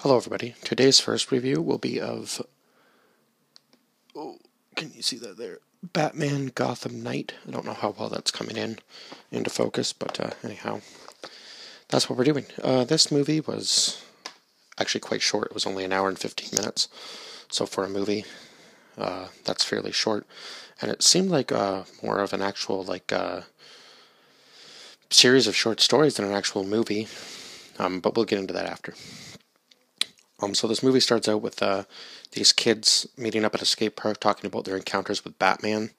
Hello everybody. Today's first review will be of, can you see that there? Batman Gotham Knight. I don't know how well that's coming into focus, but anyhow, that's what we're doing. This movie was actually quite short. It was only an hour and 15 minutes. So for a movie, that's fairly short. And it seemed like more of an actual series of short stories than an actual movie. But we'll get into that after. So this movie starts out with these kids meeting up at a skate park talking about their encounters with Batman.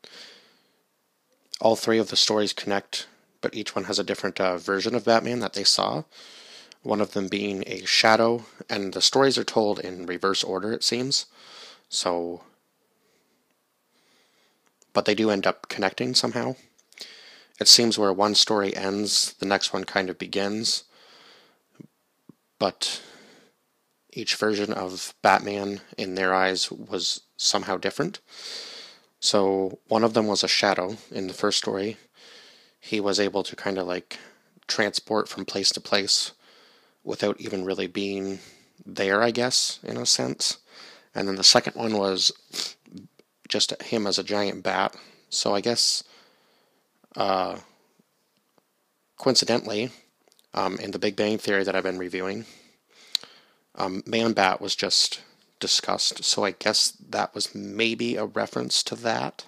All three of the stories connect, but each one has a different version of Batman that they saw. One of them being a shadow, and the stories are told in reverse order, it seems. So, but they do end up connecting somehow. It seems where one story ends, the next one kind of begins. But each version of Batman, in their eyes, was somehow different. So one of them was a shadow in the first story. He was able to kind of transport from place to place without even really being there, I guess, in a sense. And then the second one was just him as a giant bat. So I guess, coincidentally, in the Big Bang Theory that I've been reviewing, Man-Bat was just discussed, so I guess that was maybe a reference to that.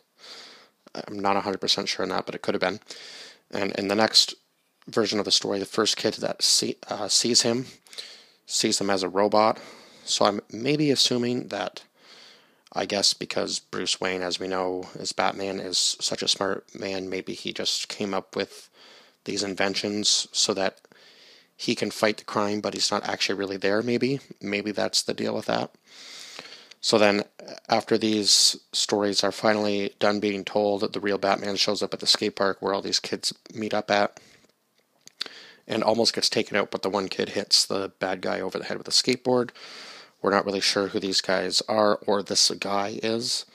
I'm not 100% sure on that, but it could have been. And in the next version of the story, the first kid that sees him as a robot. So I'm maybe assuming that, I guess because Bruce Wayne, as we know, as Batman, is such a smart man, maybe he just came up with these inventions so that he can fight the crime, but he's not actually really there, maybe. Maybe that's the deal with that. So then, after these stories are finally done being told, the real Batman shows up at the skate park where all these kids meet up at, and almost gets taken out, but the one kid hits the bad guy over the head with a skateboard. We're not really sure who these guys are, or this guy is.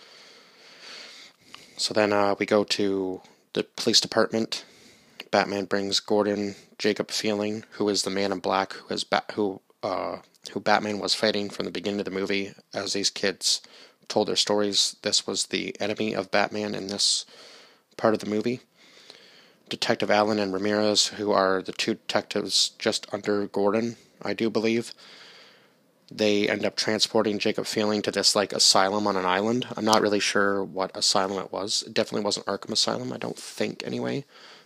So then we go to the police department. Batman brings Gordon Jacob Feeling, who is the Man in Black, who Batman was fighting from the beginning of the movie. As these kids told their stories, this was the enemy of Batman in this part of the movie. Detective Allen and Ramirez, who are the two detectives just under Gordon, I do believe. They end up transporting Jacob Feeling to this asylum on an island. I'm not really sure what asylum it was. It definitely wasn't Arkham Asylum, I don't think anyway.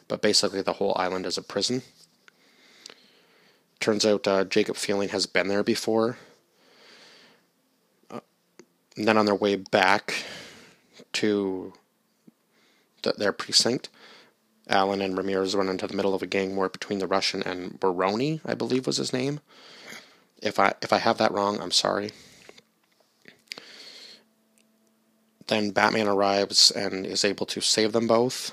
But basically the whole island is a prison. Turns out Jacob Feeling has been there before. And then on their way back to their precinct, Allen and Ramirez run into the middle of a gang war between the Russian and Baroni, I believe was his name. If I have that wrong, I'm sorry. Then Batman arrives and is able to save them both.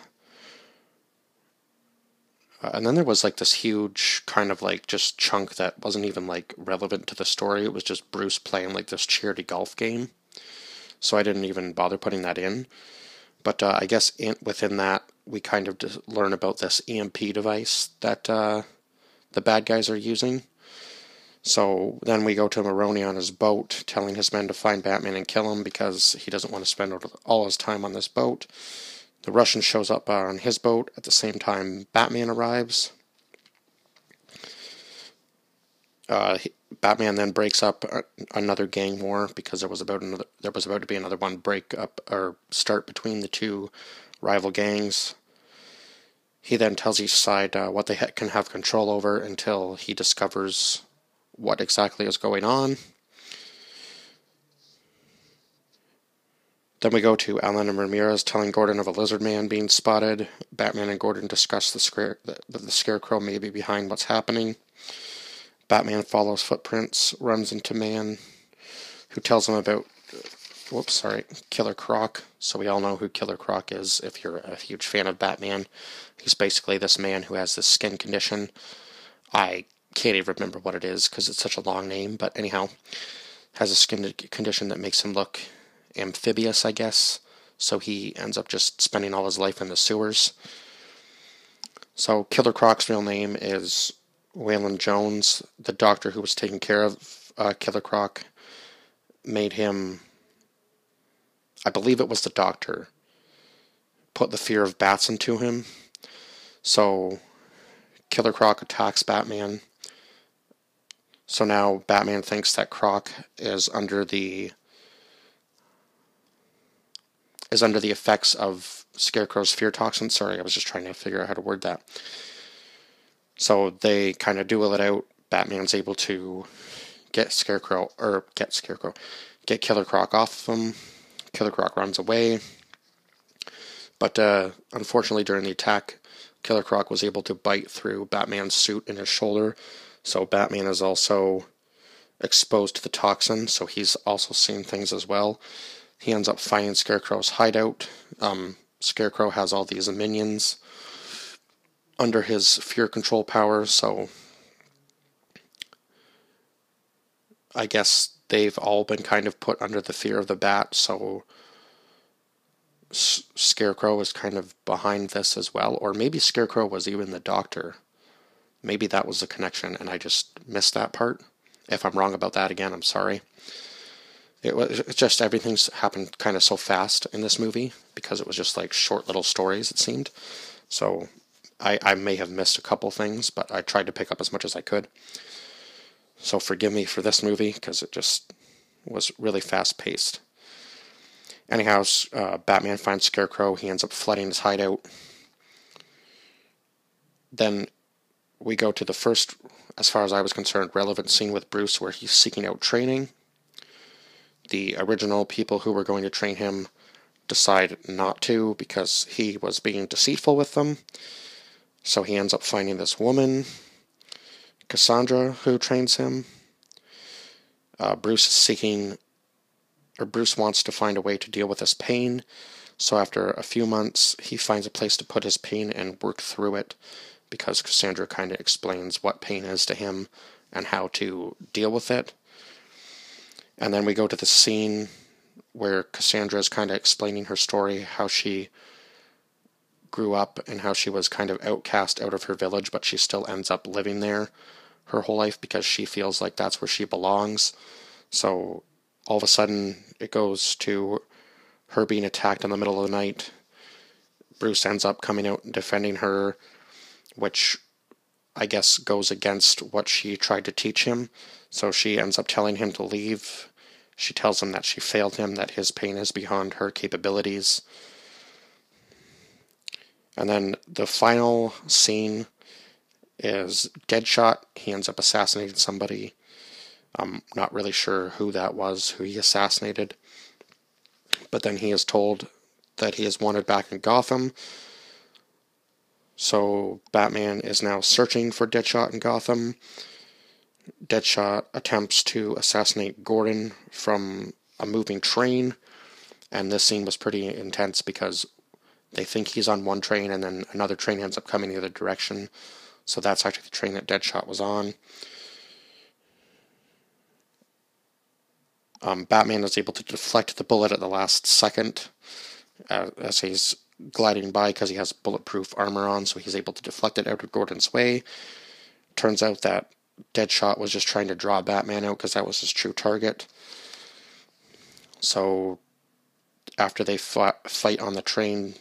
And then there was this huge kind of just chunk that wasn't even relevant to the story. It was just Bruce playing this charity golf game. So I didn't even bother putting that in. But I guess within that, we kind of learn about this EMP device that the bad guys are using. So then we go to Maroni on his boat, telling his men to find Batman and kill him because he doesn't want to spend all his time on this boat. The Russian shows up on his boat. At the same time, Batman arrives. Batman then breaks up another gang war because there was about to be another one break up or start between the two rival gangs. He then tells each side what they can have control over until he discovers what exactly is going on. Then we go to Allen and Ramirez telling Gordon of a lizard man being spotted. Batman and Gordon discuss the scarecrow may be behind what's happening. Batman follows footprints, runs into Man, who tells him about, Killer Croc. So we all know who Killer Croc is if you're a huge fan of Batman. He's basically this man who has this skin condition. I can't even remember what it is because it's such a long name, but anyhow, has a skin condition that makes him look amphibious, I guess. So he ends up just spending all his life in the sewers. So Killer Croc's real name is Waylon Jones. The doctor who was taking care of Killer Croc made him, I believe it was the doctor, put the fear of bats into him. So Killer Croc attacks Batman. So now Batman thinks that Croc is under the effects of Scarecrow's fear toxin. Sorry, I was just trying to figure out how to word that. So they kind of duel it out. Batman's able to get Killer Croc off of him. Killer Croc runs away. But unfortunately, during the attack, Killer Croc was able to bite through Batman's suit in his shoulder. So Batman is also exposed to the toxin, so he's also seeing things as well. He ends up finding Scarecrow's hideout. Scarecrow has all these minions under his fear control power, so I guess they've all been kind of put under the fear of the bat, so Scarecrow is kind of behind this as well. Or maybe Scarecrow was even the doctor. Maybe that was the connection, and I just missed that part. If I'm wrong about that, again, I'm sorry. It's just everything's happened kind of so fast in this movie, because it was just like short little stories, it seemed. So I may have missed a couple things, but I tried to pick up as much as I could. So forgive me for this movie, because it just was really fast-paced. Anyhow, Batman finds Scarecrow. He ends up flooding his hideout. Then we go to the first, as far as I was concerned, relevant scene with Bruce, where he's seeking out training. The original people who were going to train him decide not to because he was being deceitful with them. So he ends up finding this woman, Cassandra, who trains him. Bruce wants to find a way to deal with his pain. So after a few months, he finds a place to put his pain and work through it, because Cassandra kind of explains what pain is to him and how to deal with it. And then we go to the scene where Cassandra is kind of explaining her story, how she grew up and how she was kind of outcast out of her village, but she still ends up living there her whole life because she feels like that's where she belongs. So all of a sudden it goes to her being attacked in the middle of the night. Bruce ends up coming out and defending her, which I guess goes against what she tried to teach him. So she ends up telling him to leave. She tells him that she failed him, that his pain is beyond her capabilities. And then the final scene is Deadshot. He ends up assassinating somebody. I'm not really sure who that was, who he assassinated. But then he is told that he is wanted back in Gotham. So Batman is now searching for Deadshot in Gotham. Deadshot attempts to assassinate Gordon from a moving train. And this scene was pretty intense because they think he's on one train and then another train ends up coming the other direction. So that's actually the train that Deadshot was on. Batman is able to deflect the bullet at the last second as he's gliding by because he has bulletproof armor on, so he's able to deflect it out of Gordon's way. Turns out that Deadshot was just trying to draw Batman out because that was his true target. So after they fight on the train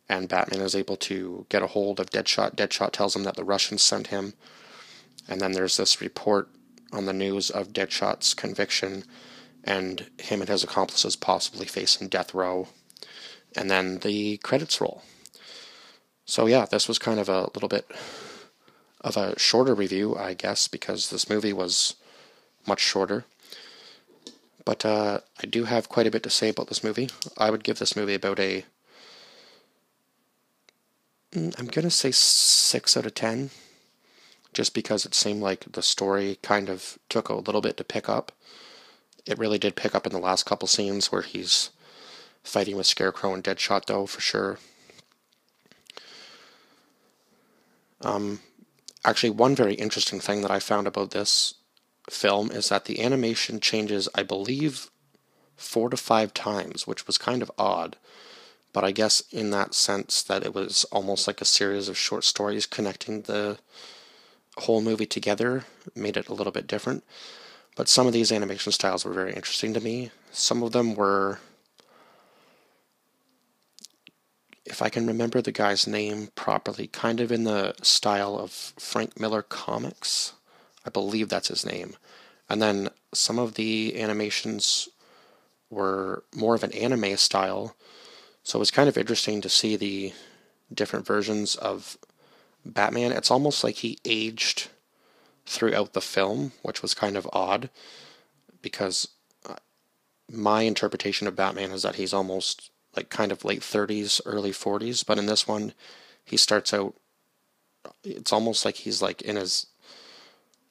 and Batman is able to get a hold of Deadshot, Deadshot tells him that the Russians sent him. And then there's this report on the news of Deadshot's conviction and him and his accomplices possibly facing death row. And then the credits roll. So yeah, this was kind of a little bit of a shorter review, I guess, because this movie was much shorter. But I do have quite a bit to say about this movie. I would give this movie about I'm going to say 6 out of 10. Just because it seemed like the story kind of took a little bit to pick up. It really did pick up in the last couple scenes where he's fighting with Scarecrow and Deadshot, though, for sure. Actually, one very interesting thing that I found about this film is that the animation changes, I believe, 4 to 5 times, which was kind of odd. But I guess in that sense that it was almost like a series of short stories connecting the whole movie together made it a little bit different. But some of these animation styles were very interesting to me. Some of them were, if I can remember the guy's name properly, kind of in the style of Frank Miller comics. I believe that's his name. And then some of the animations were more of an anime style. So it was kind of interesting to see the different versions of Batman. It's almost like he aged throughout the film, which was kind of odd because my interpretation of Batman is that he's almost like kind of late 30s, early 40s, but in this one he starts out, it's almost like he's like in his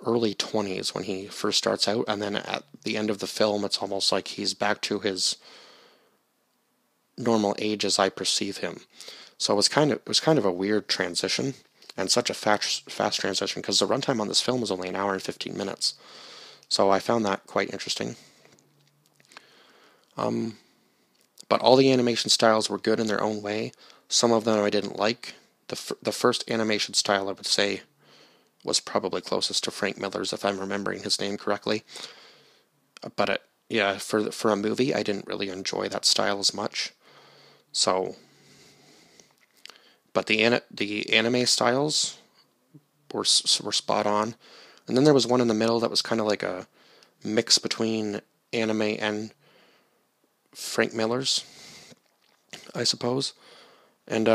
early 20s when he first starts out, and then at the end of the film it's almost like he's back to his normal age as I perceive him. So it was kind of a weird transition, and such a fast transition, because the runtime on this film was only an hour and 15 minutes. So I found that quite interesting. But all the animation styles were good in their own way. Some of them I didn't like. The first animation style, I would say, was probably closest to Frank Miller's, if I'm remembering his name correctly. But yeah, for a movie, I didn't really enjoy that style as much. So, but the anime styles were spot on. And then there was one in the middle that was kind of like a mix between anime and Frank Miller's, I suppose. And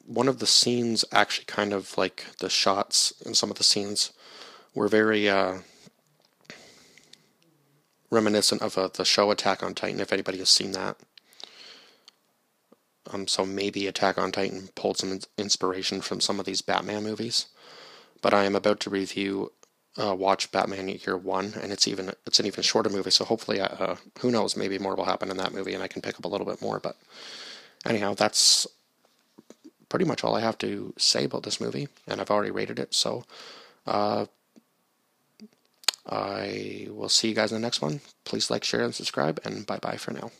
one of the scenes, actually, kind of like the shots in some of the scenes, were very reminiscent of the show Attack on Titan, if anybody has seen that. So maybe Attack on Titan pulled some inspiration from some of these Batman movies. But I am about to watch Batman Year One, and it's an even shorter movie. So hopefully, who knows, maybe more will happen in that movie, and I can pick up a little bit more. But anyhow, that's pretty much all I have to say about this movie, and I've already rated it. So I will see you guys in the next one. Please like, share, and subscribe, and bye bye for now.